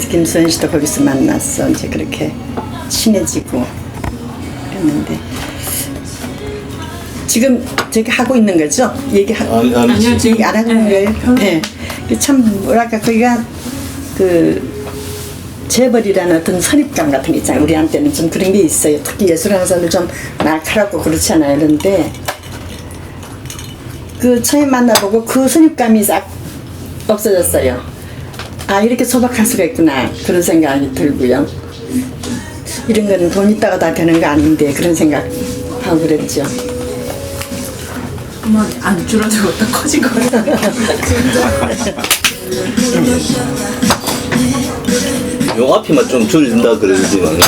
김수현 씨도 거기서 만났어. 이제 그렇게 친해지고 그랬는데 지금 저기 하고 있는 거죠? 아니요, 지금 안 하고 있는 거예요? 네. 참 뭐랄까 거기가 그 재벌이라는 어떤 선입감 같은 게 있잖아요. 우리한테는 좀 그런 게 있어요. 특히 예술하는 사람들 좀 날카롭고 그렇잖아요. 그런데 그 처음 만나보고 그 선입감이 싹 없어졌어요. 아, 이렇게 소박할 수가 있구나 그런 생각이 들고요. 이런 거는 돈 있다가 다 되는 거 아닌데 그런 생각하고 그랬죠. 한번 안 줄어들고 또 커진 거예요. 요 앞이만 좀 줄인다 그러지만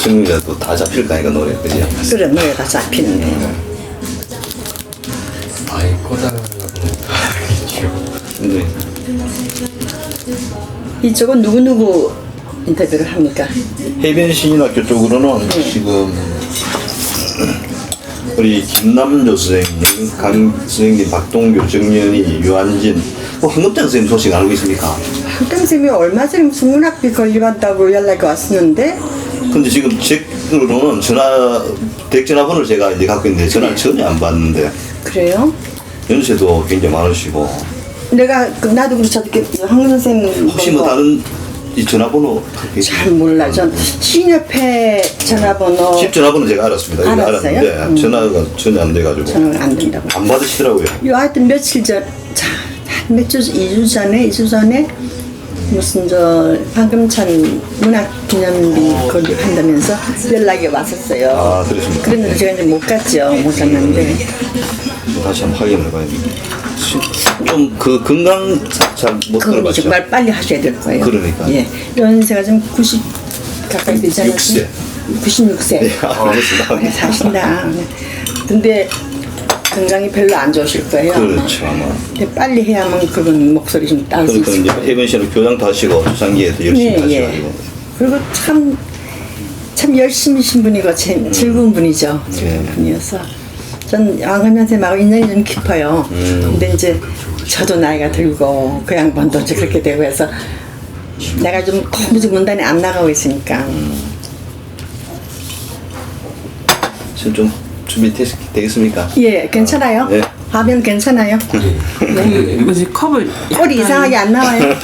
승리가 또 다 잡힐 거니까 노래 그지? 그래 노래가 잡히는 거예요. 아이 꽂아가지고 네. 이쪽은 누구 인터뷰를 합니까? 해변 신인학교 쪽으로는 지금 우리 김남조 선생님, 강 선생님, 박동규, 정연이, 유한진, 황급장 선생님 소식 알고 있습니까? 학생님이 얼마 전에 무슨 문학비 걸려간다고 연락이 왔었는데 근데 지금 제로는 댁전화번호를 제가 이제 갖고 있는데 전화를 전혀 안 받는데 그래요? 연세도 굉장히 많으시고 내가 나도 그렇죠. 황 선생님 혹시 뭐 다른 이 전화번호 잘 몰라. 전 신협회 전화번호 집 전화번호 제가 알았습니다. 이거 알았어요? 알았는데 전화가 전혀 안 돼가지고 전화가 안 된다고. 안 받으시더라고요. 요 하여튼 며칠 전, 몇 주, 2주 전에 무슨 저 황금찬 문학기념비 거기 한다면서 연락이 왔었어요. 아, 그렇습니까? 그랬는데 제가 이제 못 갔죠. 못 갔는데 다시 한번 확인해 봐야 됩니다. 좀 그 건강 잘 못 그건 들어봤죠. 정말 빨리 하셔야 될 거예요. 그러니까. 예. 연세가 지금 90 가까이 되잖아요. 6세. 96세. 네, 알겠습니다. 사신다. 근데 건강이 별로 안 좋으실 거예요. 그렇죠, 아마. 근데 빨리 해야만 그건 목소리 좀 따올 수 그러니까 있을 이제 거예요. 해변 씨는 교장도 하시고 주상기에도 열심히 하셔가지고. 그리고 참 열심히신 분이고 즐거운 분이죠. 네. 즐거운 분이어서 전 왕은현 선생님하고 인연이 좀 깊어요. 근데 이제 저도 나이가 들고 그 양반도 이제 그렇게 되고 해서 내가 좀 너무 지금 문단에 안 나가고 있으니까 지금 좀 준비되겠습니까? 예, 괜찮아요? 네. 화면 괜찮아요? 네. 이거 지금 컵을 꼴이 이상하게 안 나와요?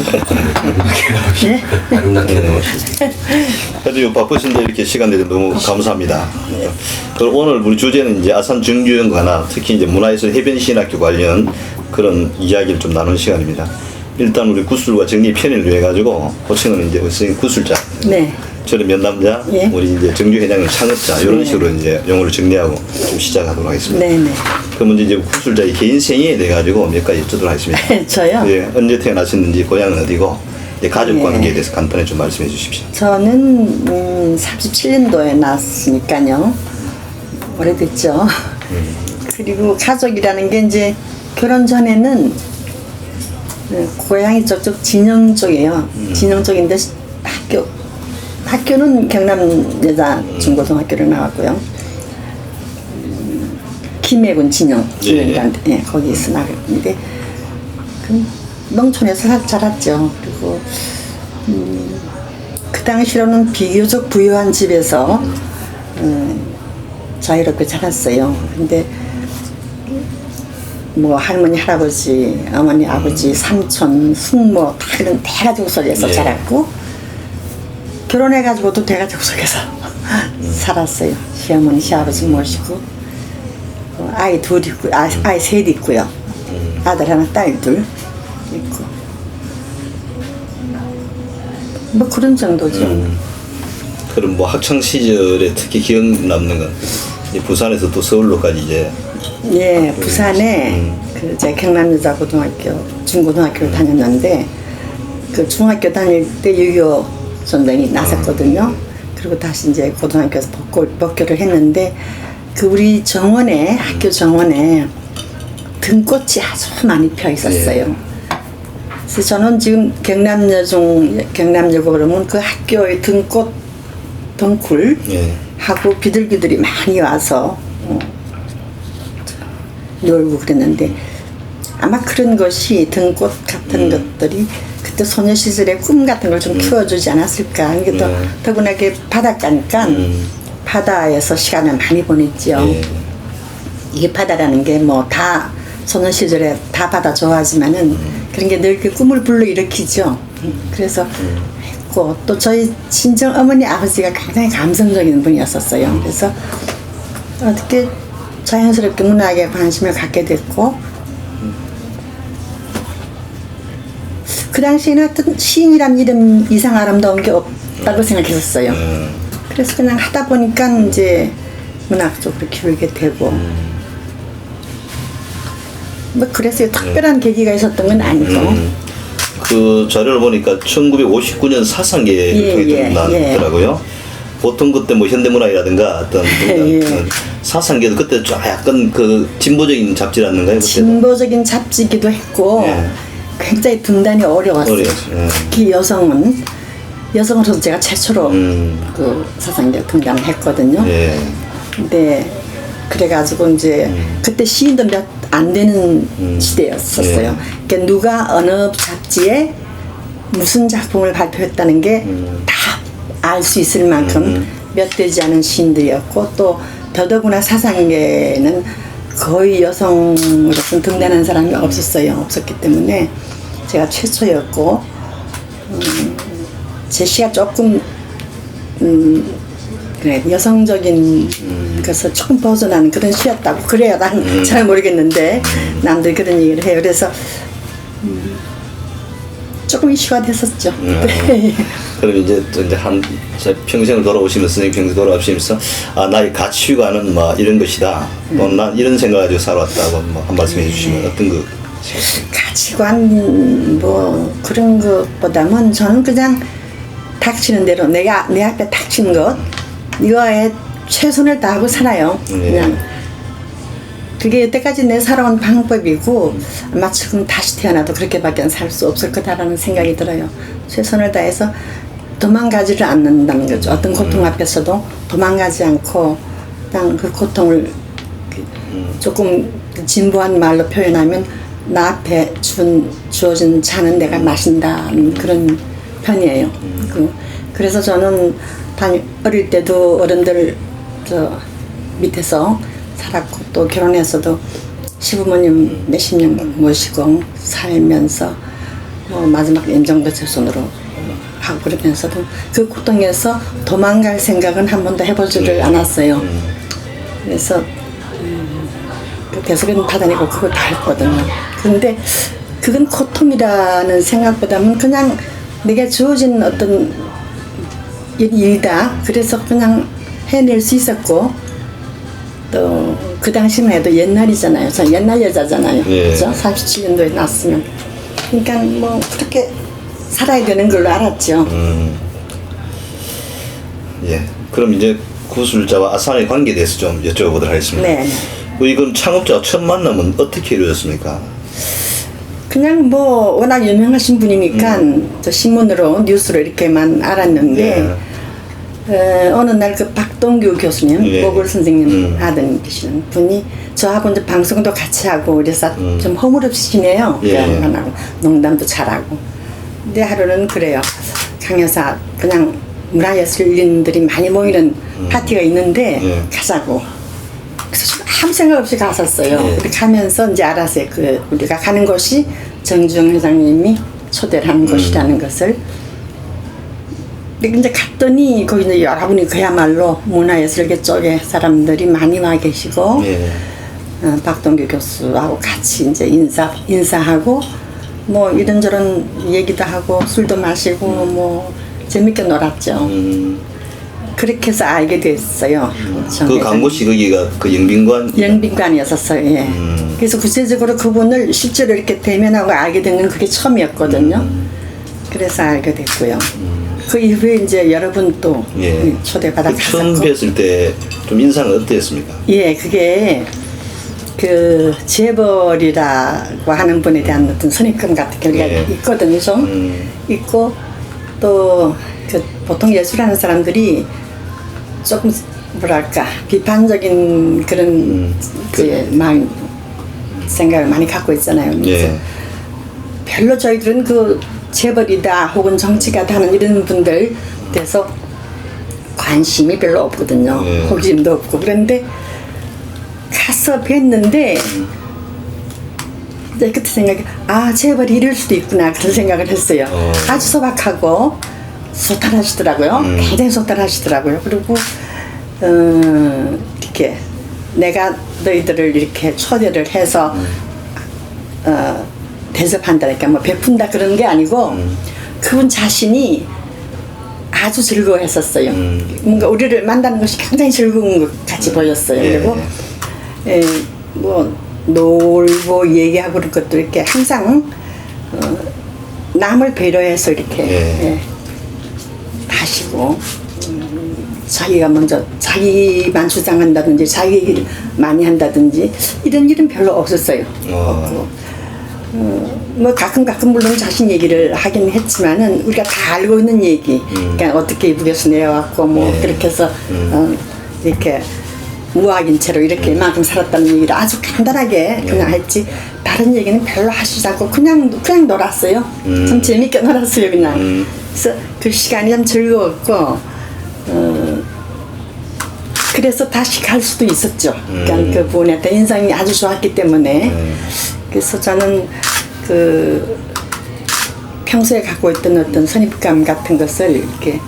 네? 아름답게 그래도 바쁘신데 이렇게 시간 내서 너무 감사합니다. 그리고 오늘 우리 주제는 이제 아산 정규연구나 특히 이제 문화예술 해변신학교 관련 그런 이야기를 좀 나누는 시간입니다. 일단 우리 구술과 정리 편의를 위해 가지고 호칭은 이제 선생님 구술자, 네. 저는 면담자, 예. 우리 이제 정규 회장님 창업자 이런 식으로 이제 용어를 정리하고 좀 시작하도록 하겠습니다. 네네. 그러면 이제 구술자의 개인 생애에 대해 가지고 몇 가지 여쭙도록 하겠습니다. 저요? 예, 언제 태어나셨는지 고향은 어디고 이제 가족 예. 관계에 대해서 간단히 좀 말씀해 주십시오. 저는 37년도에 낳았으니까요. 오래됐죠. 그리고 가족이라는 게 이제 결혼 전에는 고향이 저쪽 진영 쪽이에요. 진영 쪽인데 학교는 경남 여자 중고등학교를 나왔고요. 김해군 진영, 예, 거기서 나갔는데 그 농촌에서 자랐죠. 그리고 그 당시로는 비교적 부유한 집에서 자유롭게 자랐어요. 근데 뭐 할머니, 할아버지, 어머니, 아버지, 삼촌, 숙모 다 이런 대가족 속에서 예. 자랐고 결혼해가지고도 대가족 속에서 살았어요. 시어머니, 시아버지 모시고 아이 둘 있고, 아이 셋 있고요. 아들 하나, 딸 둘 있고 뭐 그런 정도죠. 그럼 뭐 학창 시절에 특히 기억 남는 건 이제 부산에서 또 서울로까지 이제 예, 부산에 그 제가 경남여자고등학교, 중고등학교를 다녔는데 그 중학교 다닐 때 6.25 전쟁이 났었거든요. 그리고 다시 이제 고등학교에서 복교를 했는데 그 우리 정원에 학교 정원에 등꽃이 아주 많이 펴 있었어요. 그래서 저는 지금 경남여고 그러면 그 학교의 등꽃 덩굴 예. 하고 비둘기들이 많이 와서 놀고 그랬는데 아마 그런 것이 등꽃 같은 것들이 그때 소녀 시절의 꿈 같은 걸 좀 키워주지 않았을까. 이게 또 더구나 이게 바닷가니까 바다에서 시간을 많이 보냈죠. 예. 이게 바다라는 게 뭐 다 소년 시절에 다 바다 좋아하지만은 그런 게 늘 그 꿈을 불러일으키죠. 그래서 했고 또 저희 친정 어머니 아버지가 굉장히 감성적인 분이었었어요. 그래서 어떻게 자연스럽게 문학에 관심을 갖게 됐고 그 당시에는 하여튼 시인이란 이름 이상 아름다운 게 없다고 생각했었어요. 그래서 그냥 하다 보니까 이제 문학 쪽으로 기울게 되고 뭐 그래서 특별한 계기가 있었던 건 아니고 그 자료를 보니까 1959년 사상계를 통해 나왔더라고요. 보통 그때 뭐 현대문학이라든가 어떤 예. 사상계도 그때 좀 약간 그 진보적인 잡지라는가요? 그때도? 진보적인 잡지기도 했고 예. 굉장히 등단이 어려웠어요. 어려웠어요. 특히 여성으로서 제가 최초로 그 사상계 등단을 했거든요. 예. 근데 그래가지고 이제 그때 시인도 몇 안 되는 시대였었어요. 그러니까 누가 어느 잡지에 무슨 작품을 발표했다는 게 다 알 수 있을 만큼 몇 되지 않은 시인들이었고 또 더더구나 사상계는 거의 여성으로서 등단한 사람이 없었기 때문에 제가 최초였고 제 시가 조금 그래 여성적인 것을 조금 벗어나는 그런 시였다고 그래요. 난 잘 모르겠는데 남들 그런 얘기를 해요. 그래서 조금 이슈가 됐었죠. 네. 그럼 이제 또 이제 평생을 돌아오시면서 선생님 평생 돌아오시면서 나의 가치관은 뭐 이런 것이다. 난 이런 생각을 가지고 살아왔다고 뭐 한 말씀 해주시면 어떤 거? 가치관 뭐 그런 것보다는 저는 그냥 닥치는 대로 내 앞에 닥친 것 이거에 최선을 다하고 살아요. 그냥 그게 여태까지 내 살아온 방법이고 아마 지금 다시 태어나도 그렇게밖에 살 수 없을 거다라는 생각이 들어요. 최선을 다해서 도망가지를 않는다는 거죠. 어떤 고통 앞에서도 도망가지 않고 그냥 그 고통을 조금 진부한 말로 표현하면 나 앞에 주어진 잔은 내가 마신다는 그런 편이에요. 그래서 저는 어릴 때도 어른들 밑에서 살았고 또 결혼해서도 시부모님 몇십 년 모시고 살면서 마지막 임종도 제 손으로 하고 그러면서도 그 고통에서 도망갈 생각은 한 번도 해보지를 않았어요. 그래서 계속 받아내고 그걸 다 했거든요. 그런데 그건 고통이라는 생각보다는 그냥 내게 주어진 어떤 일이다. 그래서 그냥 해낼 수 있었고 또 그 당시만 해도 옛날이잖아요. 저 옛날 여자잖아요. 예. 그죠? 37년도에 났으면. 그러니까 뭐 그렇게 살아야 되는 걸로 알았죠. 예. 그럼 이제 구술자와 아산의 관계에 대해서 좀 여쭤보도록 하겠습니다. 네. 이건 창업자와 첫 만남은 어떻게 이루어졌습니까? 그냥 뭐 워낙 유명하신 분이니까 저 신문으로 뉴스로 이렇게만 알았는데 어느 날 그 박동규 교수님, 예. 모골 선생님 아들 되시는 분이 저하고 이제 방송도 같이 하고 그래서 좀 허물없이시네요. 예. 하고 농담도 잘하고. 근데 하루는 그래요. 강여사 그냥 문화예술인들이 많이 모이는 파티가 있는데 가자고. 그래서 좀 아무 생각 없이 갔었어요. 예. 그렇게 가면서 이제 알았어요. 우리가 가는 곳이 정주영 회장님이 초대를 한 곳이라는 것을. 근데 이제 갔더니 거기 이제 여러분이 그야말로 문화예술계 쪽에 사람들이 많이 와 계시고 박동규 교수하고 같이 이제 인사하고 뭐 이런저런 얘기도 하고 술도 마시고 뭐 재밌게 놀았죠. 그렇게 해서 알게 됐어요. 그 간 곳이 거기가 그 영빈관? 영빈관이었었어요. 예. 그래서 구체적으로 그분을 실제로 이렇게 대면하고 알게 된 건 그게 처음이었거든요. 그래서 알게 됐고요. 그 이후에 이제 여러 분 또 예. 초대받아 처음 갔었고. 뵀을 때 좀 인상은 어땠습니까? 예, 그게 그 재벌이라고 하는 분에 대한 어떤 선입견 같은 게 우리가 예. 있거든요, 좀. 있고 또 그 보통 예술하는 사람들이 조금 뭐랄까 비판적인 그런 이제 마음 생각을 많이 갖고 있잖아요. 그래서 예. 별로 저희들은 그 재벌이다 혹은 정치가다 하는 이런 분들 돼서 관심이 별로 없거든요. 예. 호기심도 없고. 그런데 가서 뵀는데 그때 생각이 재벌이 이럴 수도 있구나 그런 생각을 했어요. 아주 소박하고 소탈하시더라고요. 굉장히 소탈하시더라고요. 그리고 이렇게 내가 너희들을 이렇게 초대를 해서 대접한다니까 뭐 베푼다 그런 게 아니고 그분 자신이 아주 즐거워했었어요. 뭔가 우리를 만나는 것이 굉장히 즐거운 것 같이 보였어요. 예. 그리고 뭐 놀고 얘기하고 그런 것도 이렇게 항상 남을 배려해서 이렇게 예. 하시고 자기가 먼저 자기만 주장한다든지 자기 얘기를 많이 한다든지 이런 일은 별로 없었어요. 없고 뭐 가끔 물론 자신 얘기를 하긴 했지만은 우리가 다 알고 있는 얘기 그러니까 어떻게 이북에서 내려왔고 뭐 그렇게 해서 이렇게 무학인 채로 이렇게 이만큼 살았다는 얘기를 아주 간단하게 그냥 했지 다른 얘기는 별로 하시지 않고 그냥 놀았어요. 참 재밌게 놀았어요 그냥. 그래서 그 시간이 참 즐거웠고 그래서 다시 갈 수도 있었죠. 그러니까 그분한테 인상이 아주 좋았기 때문에 그래서 저는 그 평소에 갖고 있던 어떤 선입감 같은 것을 이렇게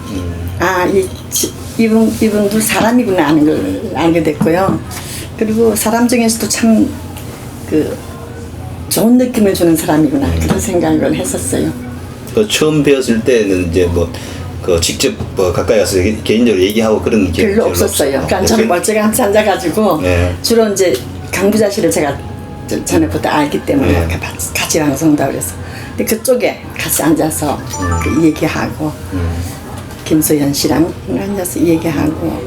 이분도 사람이구나 하는 걸 알게 됐고요. 그리고 사람 중에서도 참 그 좋은 느낌을 주는 사람이구나 그런 생각을 했었어요. 그 처음 배웠을 때는 이제 뭐 그 직접 뭐 가까이 가서 개인적으로 얘기하고 그런 게 별로 없었어요. 그러니까 저는 멀쩡히 앉아가지고 네. 주로 이제 강부자실을 제가 전에부터 알기 때문에 네. 같이 방송다 그래서 근데 그쪽에 같이 앉아서 얘기하고 김소연 씨랑 앉아서 얘기하고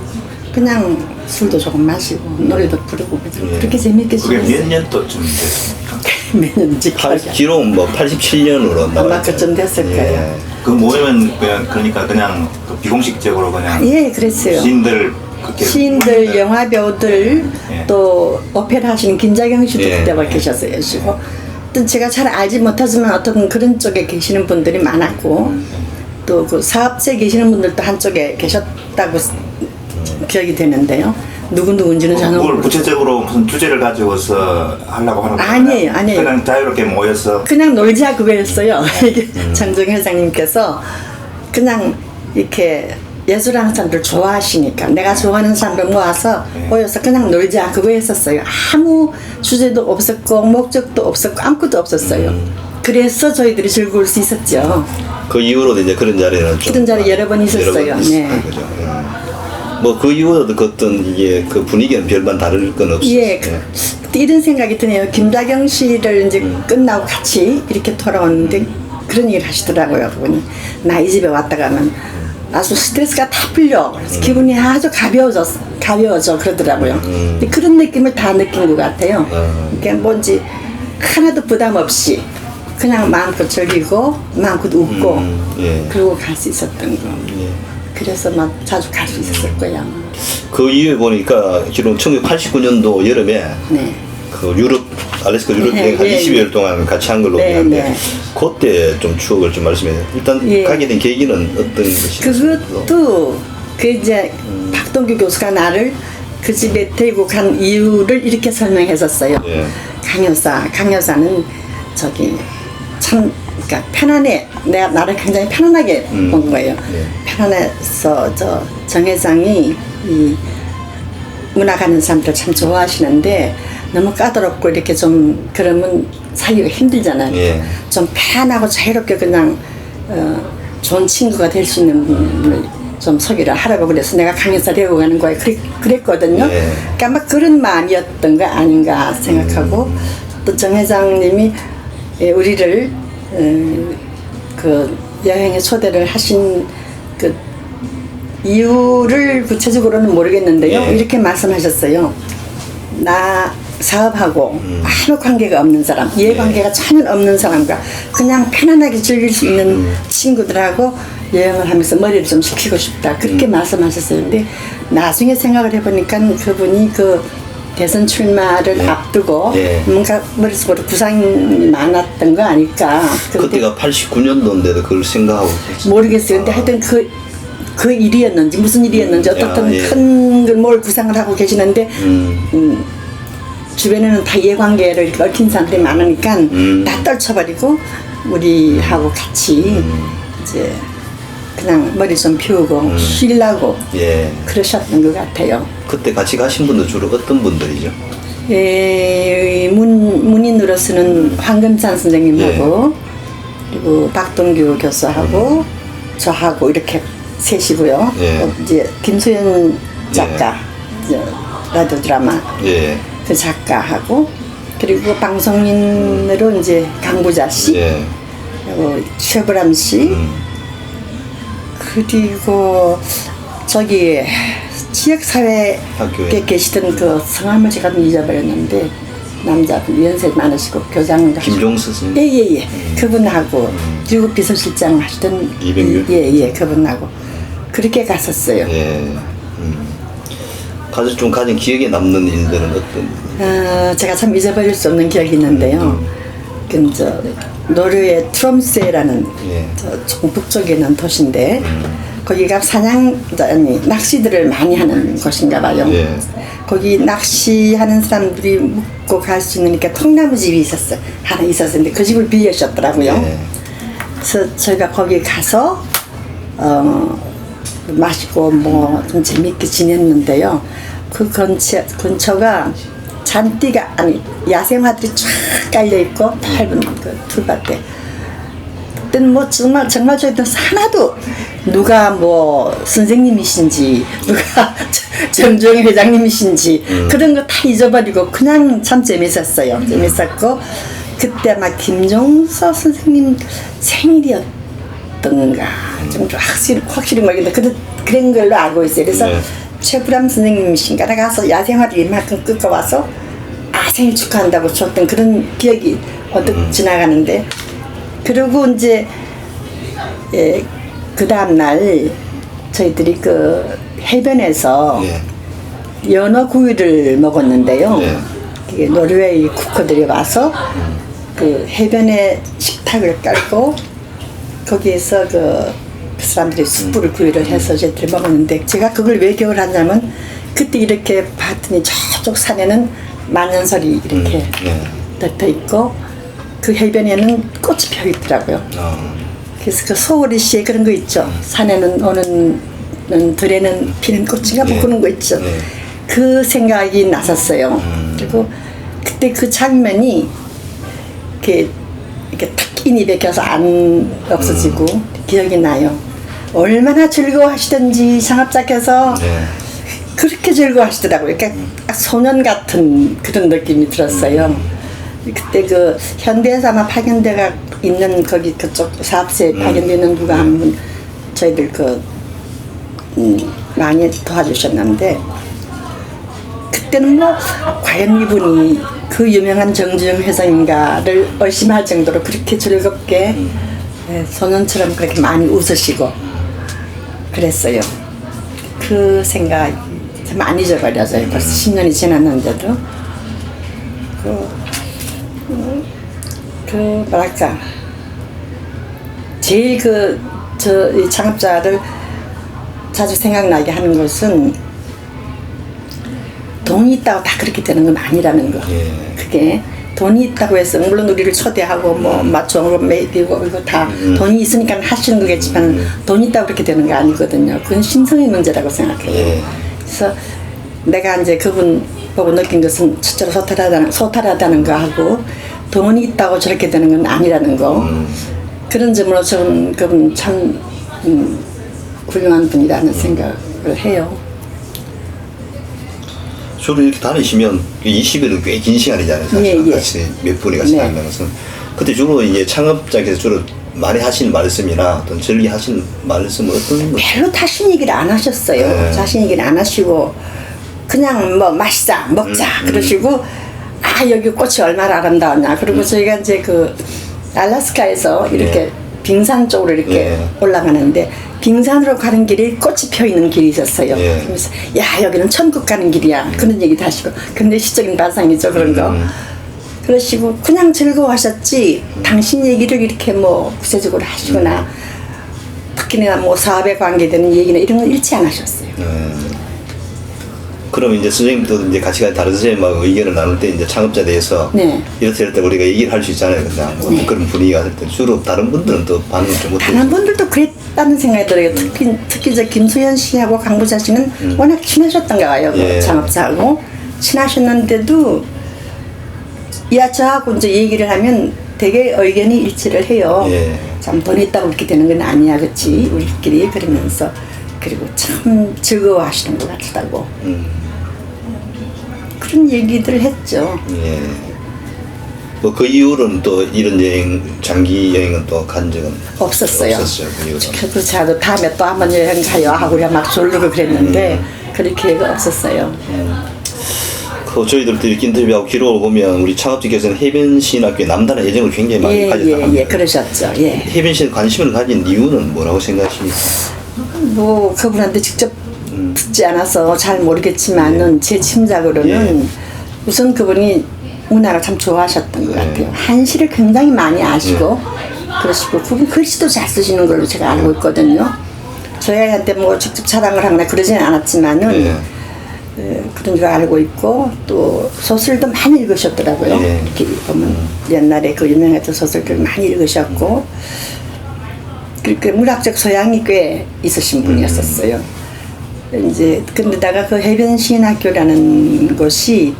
그냥 술도 조금 마시고 노래도 부르고 그렇게 재밌게 그게 몇 지냈어요. 년도쯤 됐습니까? 몇 년인지 기록은 뭐 87년으로 아마 나와요. 그쯤 됐을 거예요. 그 모임은 그냥 그 비공식적으로 그냥 예, 그랬어요. 시인들 그렇게 시인들, 모임을- 영화 배우들, 예. 또 오페라 하시는 김자경 씨도 예. 그때 와 계셨어요. 그리고 또 제가 잘 알지 못하지만 어떤 그런 쪽에 계시는 분들이 많았고 또 그 사업체에 계시는 분들도 한쪽에 계셨다고 기억이 되는데요. 누군지는 저는 뭘 구체적으로 무슨 주제를 가지고서 하려고 하는 거예요? 아니에요. 그냥 자유롭게 모여서 그냥 놀자 그거였어요. 이게 정정 회장님께서 그냥 이렇게 예술하는 사람들 좋아하시니까 내가 좋아하는 사람들 모아서 모여서 그냥 놀자 그거 했었어요. 아무 주제도 없었고 목적도 없었고 아무것도 없었어요. 그래서 저희들이 즐거울 수 있었죠. 그 이후로도 이제 그런 자리는 좀 그런 자리 여러 번 있었어요. 네. 뭐그 이후로도 그 어떤 이게 그 분위기는 별반 다를 건 없어요. 예, 이런 생각이 드네요. 김다경 씨를 이제 끝나고 같이 이렇게 돌아오는데 그런 얘기를 하시더라고요. 그분이 나 이 집에 왔다 가면 아주 스트레스가 다 풀려. 그래서 기분이 아주 가벼워져 그러더라고요. 근데 그런 느낌을 다 느낀 것 같아요. 그러니까 뭔지 하나도 부담 없이 그냥 마음껏 즐기고 마음껏 웃고 예. 그러고 갈 수 있었던 거. 그래서 막 자주 갈 수 있었을 거야. 그 이후에 보니까 기록 1989년도 여름에 네. 그 알래스카 유럽 네, 여행 한 예, 20여일 동안 같이 한 걸로 네, 기억하는데 네. 그때 좀 추억을 좀 말씀해 주세요. 일단 예. 가게 된 계기는 어떤 것이었어요? 그것도 그 이제 박동규 교수가 나를 그 집에 데리고 간 이유를 이렇게 설명했었어요. 예. 강 여사는 저기 참 그러니까 편안해. 내가 나를 굉장히 편안하게 본 거예요. 편안해서 정 회장이 이 문학하는 사람들 참 좋아하시는데 너무 까다롭고 이렇게 좀 그러면 사귀기가 힘들잖아요. 예. 좀 편안하고 자유롭게 그냥 좋은 친구가 될 수 있는 분을 좀 소개를 하라고 그래서 내가 강연사 데리고 가는 거예요. 그랬거든요. 예. 그러니까 막 그런 마음이었던 거 아닌가 생각하고 또 정 회장님이 우리를 그 여행에 초대를 하신 그 이유를 구체적으로는 모르겠는데요. 예. 이렇게 말씀하셨어요. 나 사업하고 아무 관계가 없는 사람, 이해관계가 전혀 없는 사람과 그냥 편안하게 즐길 수 있는 친구들하고 여행을 하면서 머리를 좀 식히고 싶다. 그렇게 말씀하셨어요. 근데 나중에 생각을 해보니까 그분이 그 대선 출마를 네. 앞두고 네. 뭔가 머릿속으로 구상이 많았던 거 아닐까. 근데 그때가 89년도인데도 그걸 생각하고 계셨어요. 모르겠어요. 근데 하여튼 그 일이었는지 무슨 일이었는지 어떻든 예. 큰 걸 뭘 구상을 하고 계시는데 주변에는 다 이해관계를 이렇게 얽힌 사람들이 많으니까 다 떨쳐버리고 우리하고 같이 이제 그냥 머리 좀 피우고 쉬려고 예. 그러셨던 것 같아요. 그때 같이 가신 분들 주로 어떤 분들이죠? 예, 문인으로서는 황금찬 선생님하고 그리고 박동규 교수하고 저하고 이렇게 셋이고요. 예. 이제 김소연 작가 이제 라디오 드라마 예. 그 작가하고 그리고 방송인으로 이제 강부자 씨, 예. 그리고 최불암 씨, 그리고 저기 지역사회에 학교에. 계시던 그 성함을 제가 좀 잊어버렸는데 남자분 연세 많으시고 교장 김종수 선생님. 예예예 그분하고 그리고 비서실장 하시던 이병률? 예예 그분하고 그렇게 갔었어요. 예. 가장 기억에 남는 일들은 어떤? 제가 참 잊어버릴 수 없는 기억이 있는데요. 저 노르웨이 트롬스에라는 예. 조금 북쪽에 있는 도시인데 거기가 낚시들을 많이 하는 곳인가 봐요. 예. 거기 낚시하는 사람들이 묵고 갈 수 있는 이렇게 통나무 집이 있었어요. 하나 있었는데 그 집을 빌려주셨더라고요. 예. 그래서 저희가 거기 가서 마시고 뭐 좀 재밌게 지냈는데요. 그 근처가 잔디가 아니 야생화들이 쫙 깔려 있고 넓은 그 풀밭에. 그때는 뭐 정말 저희들 하나도 누가 뭐 선생님이신지 누가 정주영 회장님이신지 그런 거 다 잊어버리고 그냥 참 재밌었어요. 재밌었고 그때 아마 김종서 선생님 생일이었던가 좀 확실히 모르겠는데 그런 걸로 알고 있어요. 그래서 네. 최불암 선생님이신가 가서 야생화를 이만큼 끄고 와서 생일 축하한다고 줬던 그런 기억이 어떻게 지나가는데 그리고 이제 그 다음 날 저희들이 그 해변에서 예. 연어 구이를 먹었는데요. 네. 그게 노르웨이 쿠커들이 와서 그 해변에 식탁을 깔고 거기에서 그 사람들이 숯불을 구이를 해서 저희들이 먹었는데 제가 그걸 왜 기억을 하냐면 그때 이렇게 봤더니 저쪽 산에는 만년설이 이렇게 덮여 있고 그 해변에는 꽃이 펴 있더라고요. 그래서 그 소월이 씨에 그런 거 있죠. 산에는 오는 들에는 피는 꽃인가 뭐 그런 거 있죠. 그 생각이 났었어요. 그리고 그때 그 장면이 이렇게 탁 인이 베껴서 안 없어지고 기억이 나요. 얼마나 즐거워하시던지 창업자께서 그렇게 즐거워하시더라고요. 그러니까 소년 같은 그런 느낌이 들었어요. 그때 그 현대에서 아마 파견대가 있는 거기 그쪽 사업소에 파견되는 누가 한 분 저희들 많이 도와주셨는데 그때는 뭐 과연 이분이 그 유명한 정주영 회장인가를 의심할 정도로 그렇게 즐겁게 소년처럼 그렇게 많이 웃으시고 그랬어요. 그 생각이 참 안 잊어버려져요. 벌써 10년이 지났는데도 뭐랄까 제일 이 창업자를 자주 생각나게 하는 것은 돈이 있다고 다 그렇게 되는 건 아니라는 거. 그게 돈이 있다고 해서 물론 우리를 초대하고 뭐 맞춰 매기고 이거 다 돈이 있으니까 하시는 거겠지만 돈이 있다고 그렇게 되는 거 아니거든요. 그건 신성의 문제라고 생각해요. 그래서 내가 이제 그분 보고 느낀 것은 첫째로 소탈하다는 거 하고 돈이 있다고 저렇게 되는 건 아니라는 거. 그런 점으로 저는 그분 참 훌륭한 분이라는 생각을 해요. 주로 이렇게 다니시면 20일은 꽤 긴 시간이잖아요. 사실 같이 몇 분이 같이 다니는 것은. 그때 주로 이제 창업자께서 주로 많이 하시는 말씀이나 어떤 즐기 하시는 말씀은 어떤 거? 별로 자신 얘기를 안 하셨어요. 자신 얘기를 안 하시고 그냥 뭐 마시자 먹자 그러시고 여기 꽃이 얼마나 아름다웠냐. 그리고 저희가 이제 그 알래스카에서 이렇게 빙산 쪽으로 이렇게 예. 올라가는데 빙산으로 가는 길이 꽃이 펴 있는 길이 있었어요. 예. 그래서 야 여기는 천국 가는 길이야 그런 얘기도 하시고 근데 시적인 발상이죠 그런 거. 그러시고 그냥 즐거워하셨지 당신 얘기를 이렇게 뭐 구체적으로 하시거나 특히나 뭐 사업에 관계되는 얘기나 이런 걸 잃지 않으셨어요. 그럼 이제 선생님도 이제 같이 다른 선생님하고 의견을 나눌 때 이제 창업자에 대해서 네. 이럴 때 우리가 얘기를 할 수 있잖아요. 그냥 뭐 그런 분위기가 될 때 주로 다른 분들은 또 반응을 좀 어떻게 다른 분들도 그랬다는 생각이 들어요. 특히 저 김수현 씨하고 강부자 씨는 워낙 친하셨던가 봐요. 그 예. 창업자하고 친하셨는데도 야 저하고 이제 얘기를 하면 되게 의견이 일치를 해요. 예. 참 돈 있다고 이렇게 되는 건 아니야, 그렇지? 우리끼리 그러면서 그리고 참 즐거워하시는 것 같다고 그런 얘기들을 했죠. 예. 뭐 그 이후로는 또 이런 여행 장기 여행은 또 간 적은 없었어요. 없었어요. 그 이후로. 그래서 저도 다음에 또 한번 여행 가요 하고 그냥 막 졸르고 그랬는데 그럴 기회가 없었어요. 그 저희들도 이렇게 인터뷰하고 기록을 보면 우리 창업주께서는 해변시인학교에 남다른 애정을 굉장히 많이 가졌다 합니다. 예, 그러셨죠. 예. 해변시에 관심을 가진 이유는 뭐라고 생각하십니까? 뭐 그분한테 직접 듣지 않아서 잘 모르겠지만은 제 짐작으로는 예. 우선 그분이 문화를 참 좋아하셨던 것 예. 같아요. 한시를 굉장히 많이 아시고 그러시고 그분 글씨도 잘 쓰시는 걸로 제가 알고 있거든요. 저희한테 뭐 직접 자랑을 하거나 그러지는 않았지만은 예. 그런 줄 알고 있고 또 소설도 많이 읽으셨더라고요. 예. 이렇게 보면 옛날에 그 유명했던 소설들 많이 읽으셨고 그렇게 문학적 소양이 꽤 있으신 분이었었어요. 이제 근데다가 그 해변 시인학교라는 곳이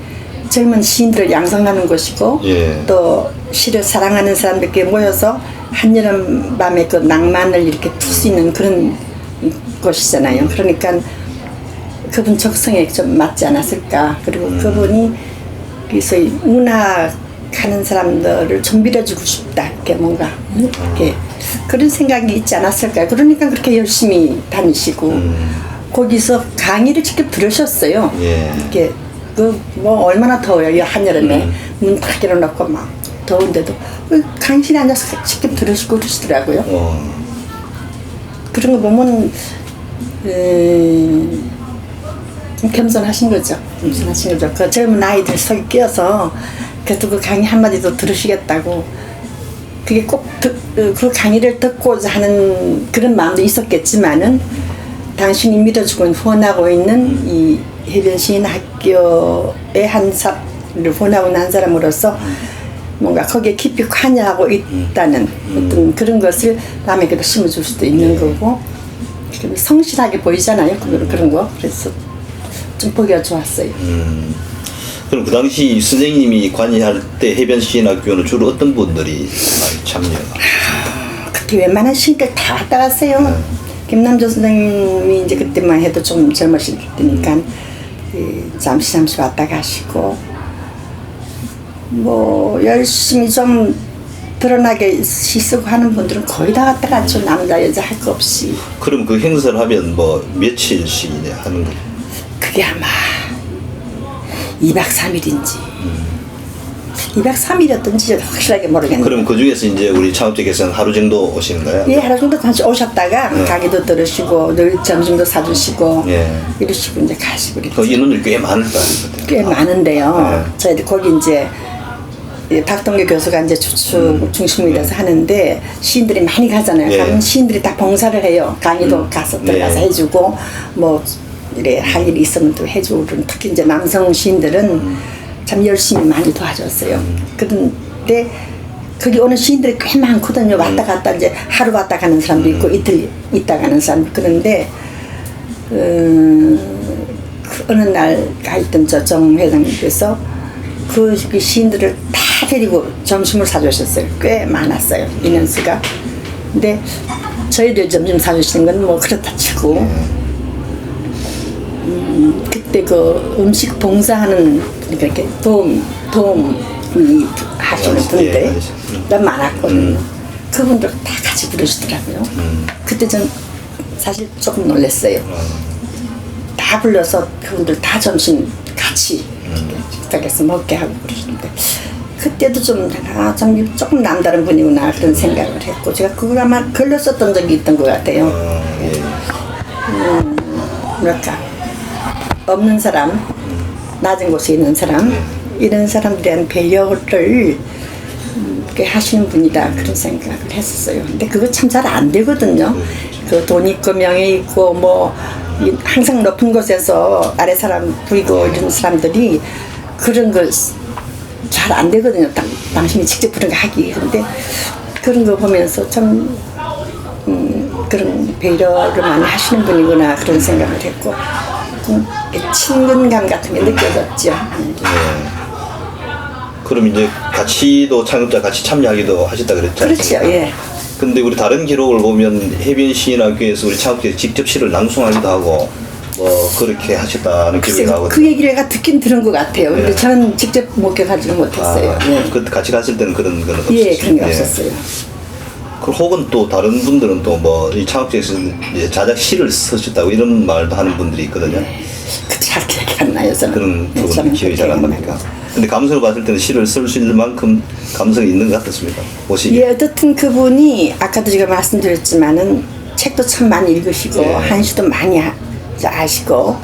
젊은 시인들을 양성하는 곳이고 예. 또 시를 사랑하는 사람들께 모여서 한여름 밤에 그 낭만을 이렇게 풀 수 있는 그런 곳이잖아요. 그러니까 그분 적성에 좀 맞지 않았을까. 그리고 그분이 그래서 문학하는 사람들을 좀 밀어주고 싶다. 이렇게 뭔가 이렇게 그런 생각이 있지 않았을까. 그러니까 그렇게 열심히 다니시고 거기서 강의를 직접 들으셨어요. 예. 이렇게 그 뭐 얼마나 더워요. 이 한여름에 문 탁 열어놓고 막 더운데도 그 강의실에 앉아서 직접 들으시고 그러시더라고요. 그런 거 보면 좀 겸손하신 거죠. 겸손하신 거죠. 그 젊은 아이들 속에 끼어서 그래도 그 강의 한마디도 들으시겠다고 그게 꼭 그 강의를 듣고자 하는 그런 마음도 있었겠지만은 당신이 믿어주고 후원하고 있는 이 해변시인 학교의 한사를 후원하고 있는 한 사람으로서 뭔가 거기에 깊이 관여하고 있다는 어떤 그런 것을 남에게도 심어줄 수도 있는 거고 성실하게 보이잖아요. 그런 거. 그래서 좀 보기가 좋았어요. 그럼 그 당시 선생님이 관여할 때 해변시인학교는 주로 어떤 분들이 많이 참여하나요? 그때 웬만한 시인들 다 왔다 갔어요. 김남조 선생님이 이제 그때만 해도 좀 젊으실 때니까 잠시 왔다 가시고 뭐 열심히 좀 드러나게 시 쓰고 하는 분들은 거의 다 왔다 갔죠. 남자 여자 할 거 없이. 그럼 그 행사를 하면 뭐 며칠씩 이제 하는 거죠? 그게 아마 2박 3일인지 2박 3일이었던지 확실하게 모르겠네요. 그럼 그 중에서 이제 우리 창업주께서는 하루 정도 오시는 거예요? 예, 하루 정도 다시 오셨다가 강의도 들으시고 늘 점심도 사주시고 예. 이러시고 이제 가시고 그 인원들이 꽤 많을 거 아니에요? 꽤 많은데요. 네. 저희들 거기 이제 박동규 교수가 이제 주축 중심이 돼서 하는데 시인들이 많이 가잖아요. 예. 가면 시인들이 다 봉사를 해요. 강의도 가서 들어가서 예. 해주고 뭐 이래 할 일이 있으면 또 해주고 특히 이제 남성 시인들은 참 열심히 많이 도와줬어요. 그런데 거기 오는 시인들이 꽤 많거든요. 왔다 갔다 이제 하루 왔다 가는 사람도 있고 이틀 있다 가는 사람도 그런데 그 어느 날 가있던 저 정 회장님께서 그 시인들을 다 데리고 점심을 사주셨어요. 꽤 많았어요. 인원수가. 근데 저희들 점심 사주시는 건 뭐 그렇다 치고 그때 그 음식 봉사하는 그러니까 이렇게 도움 하시는 분들 너무 많았거든요. 그분들 다 같이 부르시더라고요. 그때 전 사실 조금 놀랐어요. 다 불러서 그분들 다 점심 같이 식탁에서 먹게 하고 그러시는데 그때도 좀 조금 남다른 분이구나 그런 생각을 했고 제가 그걸 아마 글로 썼던 적이 있던 것 같아요. 예. 뭐랄까 없는 사람, 낮은 곳에 있는 사람 이런 사람들에 대한 배려를 이렇게 하시는 분이다 그런 생각을 했었어요. 근데 그거 참 잘 안 되거든요. 그 돈 있고 명예 있고 뭐 항상 높은 곳에서 아래 사람 부리고 이런 사람들이 그런 거 잘 안 되거든요. 당신이 직접 그런 거 하기. 근데 그런 거 보면서 참 그런 배려를 많이 하시는 분이구나 그런 생각을 했고 좀 친근감 같은 게 느껴졌죠. 예. 그럼 이제 같이도 창업자 같이 참여하기도 하셨다 그랬잖아요. 그렇죠. 예. 근데 우리 다른 기록을 보면 해변시인학교에서 우리 창업자에 직접 시를 낭송하기도 하고 뭐 그렇게 하셨다는 기억이 글쎄, 나거든요. 그 얘기를 내가 듣긴 들은 것 같아요. 근데 예. 저는 직접 목격하지는 못했어요. 예. 그 같이 갔을 때는 그런 건 없었어요. 예, 그런 게 없었어요. 그 혹은 또 다른 분들은 또 뭐 이 창업자에서 이제 자작 시를 쓰셨다고 이런 말도 하는 분들이 있거든요. 잘 기억이 안 나요. 저는. 그런 예, 부분 저는 기억이 잘 안 기억이 납니까? 나요. 근데 감성을 봤을 때는 시를 쓸 수 있는 만큼 감성이 있는 것 같았습니다. 보시기에. 예, 어떻든 그분이 아까도 제가 말씀드렸지만은 책도 참 많이 읽으시고 예. 한시도 많이 아시고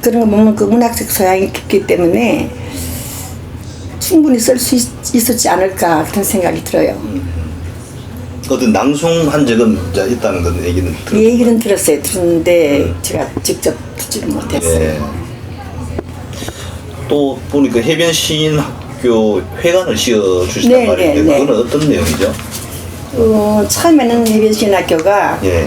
그런 거 보면 그 문학적 소양이 깊기 때문에 충분히 쓸 수 있었지 않을까 그런 생각이 들어요. 어떤 낭송한 적은 이제 있다는 건 얘기는 이 들었어요. 얘기는 들었는데 제가 직접 듣지는 못했어요. 예. 또 보니까 해변 시인학교 회관을 씌워 주시단 네, 말인데 네, 네. 그건 어떤 내용이죠? 처음에는 해변시인학교가 예.